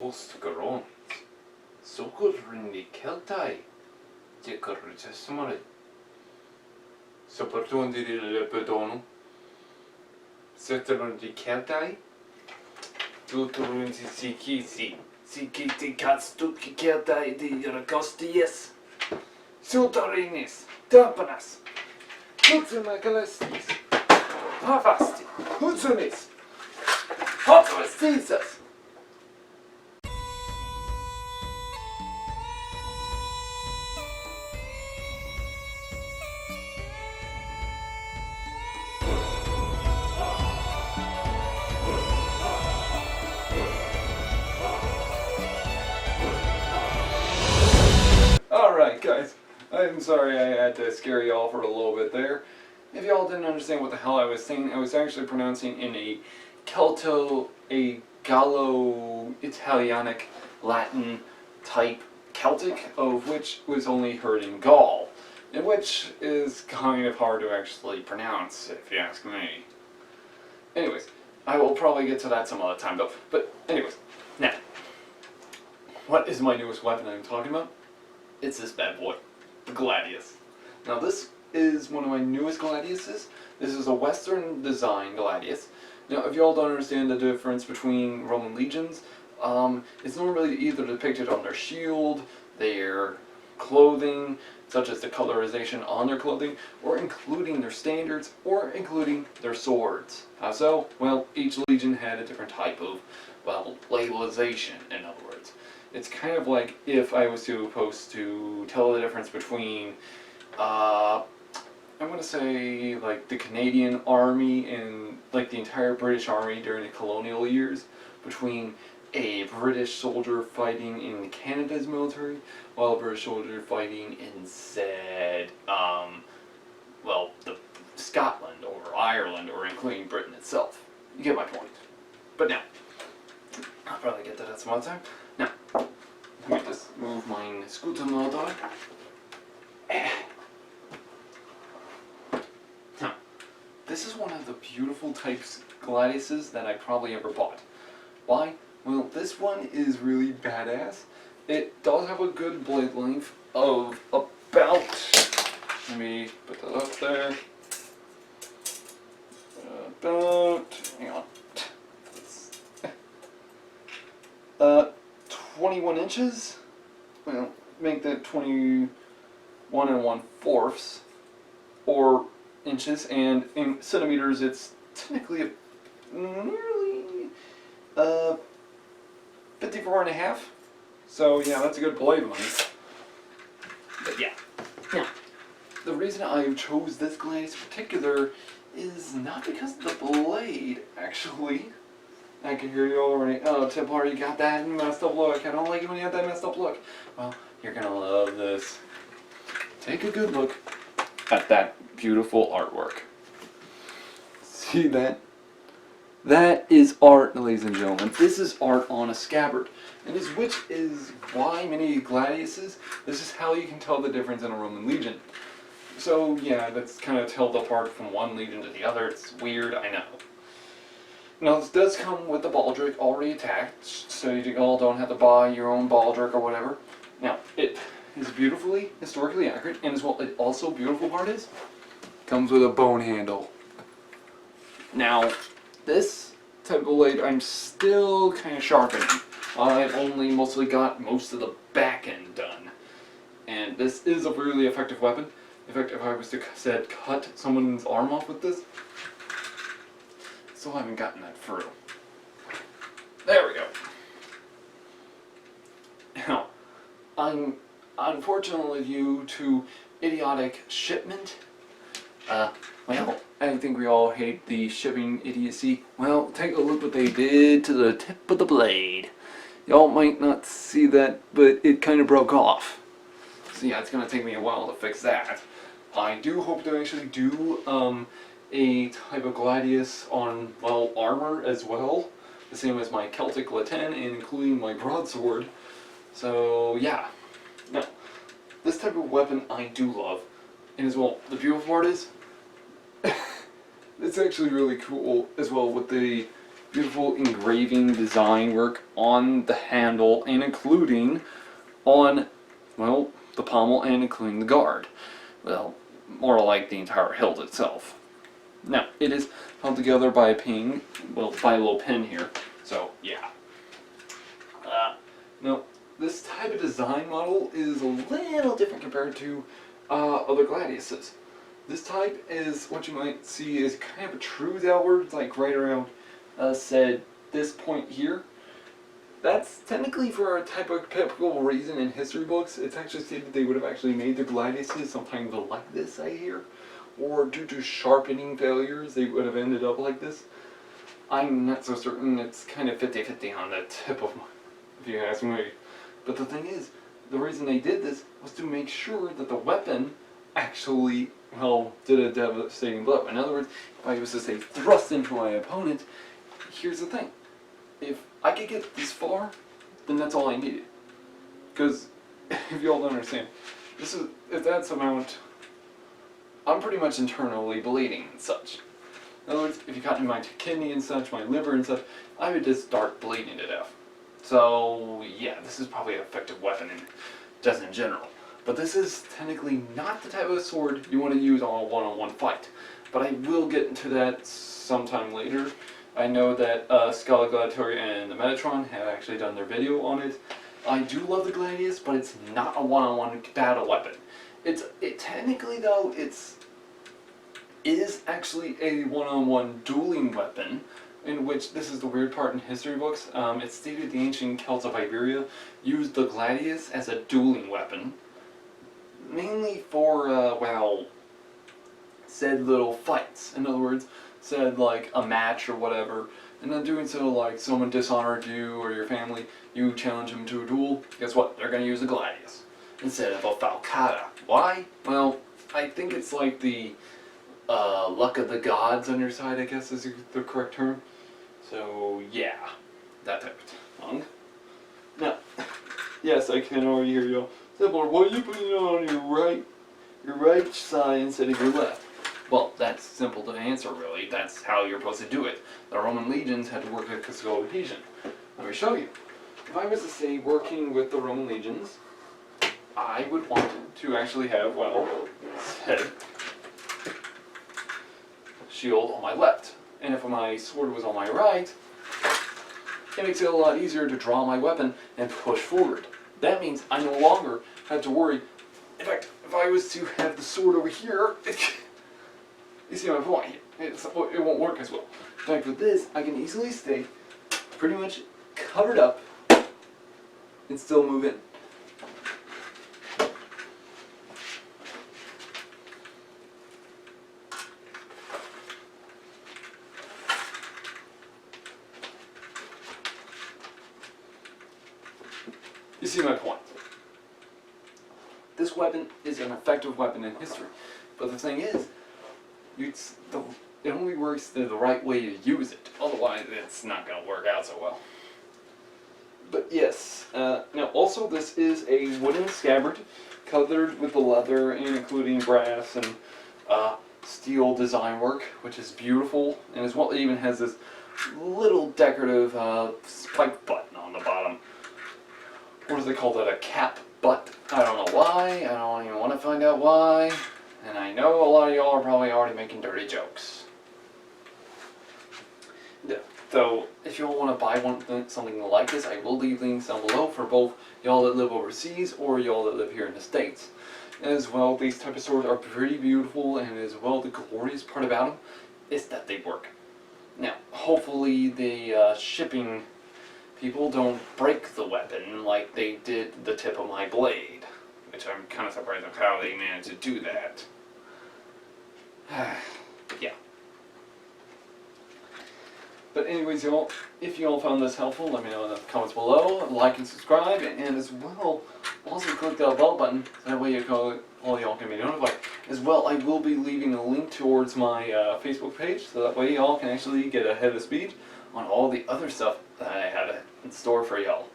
postgrond. Socorrinni Keltai. Jekorutesmore. Soportundiri lepedonu. Setterundi Keltai. Tuturunti Sikisi. Sikiti Katstutki Keltai di Rakosties. Sutarinis. Tampanas. Hutsumakalestis. Pavasti. Hutsunis. Hotwastisas. Alright guys, I'm sorry I had to scare y'all for a little bit there. If y'all didn't understand what the hell I was saying, I was actually pronouncing in a Gallo-Italianic Latin type Celtic, of which was only heard in Gaul, and which is kind of hard to actually pronounce, if you ask me. Anyways, I will probably get to that some other time though. But anyways, now, what is my newest weapon I'm talking about? It's this bad boy, the Gladius. Now this is one of my newest Gladiuses. This is a Western design Gladius. Now if y'all don't understand the difference between Roman legions, it's normally either depicted on their shield, their clothing, such as the colorization on their clothing, or including their standards, or including their swords. How so? Well, each legion had a different type of, well, labelization, in other words. It's kind of like if I was supposed to tell the difference between, I'm going to say, like, the Canadian Army and, like, the entire British Army during the colonial years, between a British soldier fighting in Canada's military, while a British soldier fighting in, said, well, the Scotland, or Ireland, or including Britain itself. You get my point. But now, I'll probably get to that some other time. Now, let me just move my scooter motor. Now, this is one of the beautiful types Gladiuses that I probably ever bought. Why? Well, this one is really badass. It does have a good blade length of about, let me put that up there, about, hang on, 21 inches, well, make that 21 1/4, or inches, and in centimeters it's technically nearly 54.5. So yeah, that's a good blade length. But yeah, now, the reason I chose this Gladius in particular is not because of the blade, actually. I can hear you already. Oh, Templar, you got that messed up look. I don't like it when you have that messed up look. Well, you're gonna love this. Take a good look at that beautiful artwork. See that? That is art, ladies and gentlemen. This is art on a scabbard. And this, which is why many Gladiuses, this is how you can tell the difference in a Roman legion. So yeah, that's kind of told apart from one legion to the other. It's weird, I know. Now this does come with the baldric already attached, so you all don't have to buy your own baldric or whatever. Now, it is beautifully, historically accurate, and as well, also beautiful part is, comes with a bone handle. Now, this type of blade I'm still kind of sharpening. I've only mostly got most of the back end done. And this is a really effective weapon. In fact, if I was to cut someone's arm off with this, still haven't gotten that through. There we go. Now, I'm unfortunately due to idiotic shipment. Well, I think we all hate the shipping idiocy. Well, take a look what they did to the tip of the blade. Y'all might not see that, but it kind of broke off. So yeah, it's going to take me a while to fix that. I do hope to actually do a type of Gladius on, well, armor as well. The same as my Celtic Latin, and including my broadsword. So yeah. Now, this type of weapon I do love. And as well, the beautiful part is, it's actually really cool as well with the beautiful engraving design work on the handle and including on, well, the pommel and including the guard. Well, more like the entire hilt itself. Now, it is held together by a pin, well, by a little pin here, so yeah. Now, this type of design model is a little different compared to other Gladiuses. This type is what you might see is kind of protrudes outwards, like right around, said, this point here. That's technically for a typical reason in history books. It's actually stated they would have actually made their Gladiuses sometimes like this, I hear. Or due to sharpening failures, they would have ended up like this. I'm not so certain. It's kind of 50-50 on the tip of my, if you ask me. But the thing is, the reason they did this was to make sure that the weapon actually, well, did a devastating blow. In other words, if I was to say thrust into my opponent, here's the thing. If I could get this far, then that's all I needed. Because, if you all don't understand, this is, if that's amount, I'm pretty much internally bleeding and such. In other words, if you cut in my kidney and such, my liver and such, I would just start bleeding to death. So, yeah, this is probably an effective weapon just in general. But this is technically not the type of sword you want to use on a one-on-one fight. But I will get into that sometime later. I know that Scholar Gladiator and the Metatron have actually done their video on it. I do love the Gladius, but it's not a one-on-one battle weapon. Technically though, it is actually a one-on-one dueling weapon, in which, this is the weird part in history books, it's stated the ancient Celts of Iberia used the Gladius as a dueling weapon, mainly for, well, said little fights. In other words, said like a match or whatever, and then doing so, like someone dishonored you or your family, you challenge them to a duel, guess what? They're going to use a Gladius instead of a falcata. Why? Well, I think it's like the luck of the gods on your side, I guess is the correct term. So yeah, that type of tongue. Now, yes, I can already hear you. Simple. Why are you putting it on your right side instead of your left? Well, that's simple to answer, really. That's how you're supposed to do it. The Roman legions had to work with physical adhesion. Let me show you. If I was to say working with the Roman legions, I would want to actually have, well, said shield on my left. And if my sword was on my right, it makes it a lot easier to draw my weapon and push forward. That means I no longer have to worry. In fact, if I was to have the sword over here, you see my point? It won't work as well. In fact, with this, I can easily stay pretty much covered up and still move in. You see my point? This weapon is an effective weapon in history, but the thing is, it only works the right way to use it. Otherwise, it's not going to work out so well. But yes, now also this is a wooden scabbard, covered with the leather and including brass and steel design work, which is beautiful. And as well, it even has this little decorative spike button on the bottom. What do they call that? A cap butt? I don't know why. I don't even want to find out why. And I know a lot of y'all are probably already making dirty jokes. Yeah. So, if y'all want to buy something like this, I will leave links down below for both y'all that live overseas or y'all that live here in the States. As well, these type of swords are pretty beautiful, and as well, the glorious part about them is that they work. Now, hopefully the shipping people don't break the weapon like they did the tip of my blade, which I'm kind of surprised of how they managed to do that. Yeah. But anyways, y'all, if y'all found this helpful, let me know in the comments below. Like and subscribe, and as well, also click that bell button, so that way all y'all can be notified. As well, I will be leaving a link towards my Facebook page, so that way y'all can actually get ahead of speed on all the other stuff that I have in store for y'all.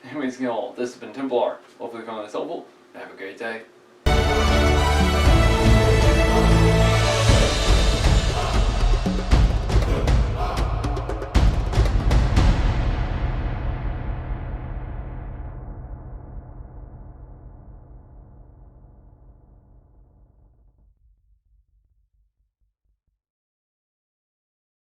Anyways, y'all, this has been Templar. Hopefully you found this helpful. Have a great day.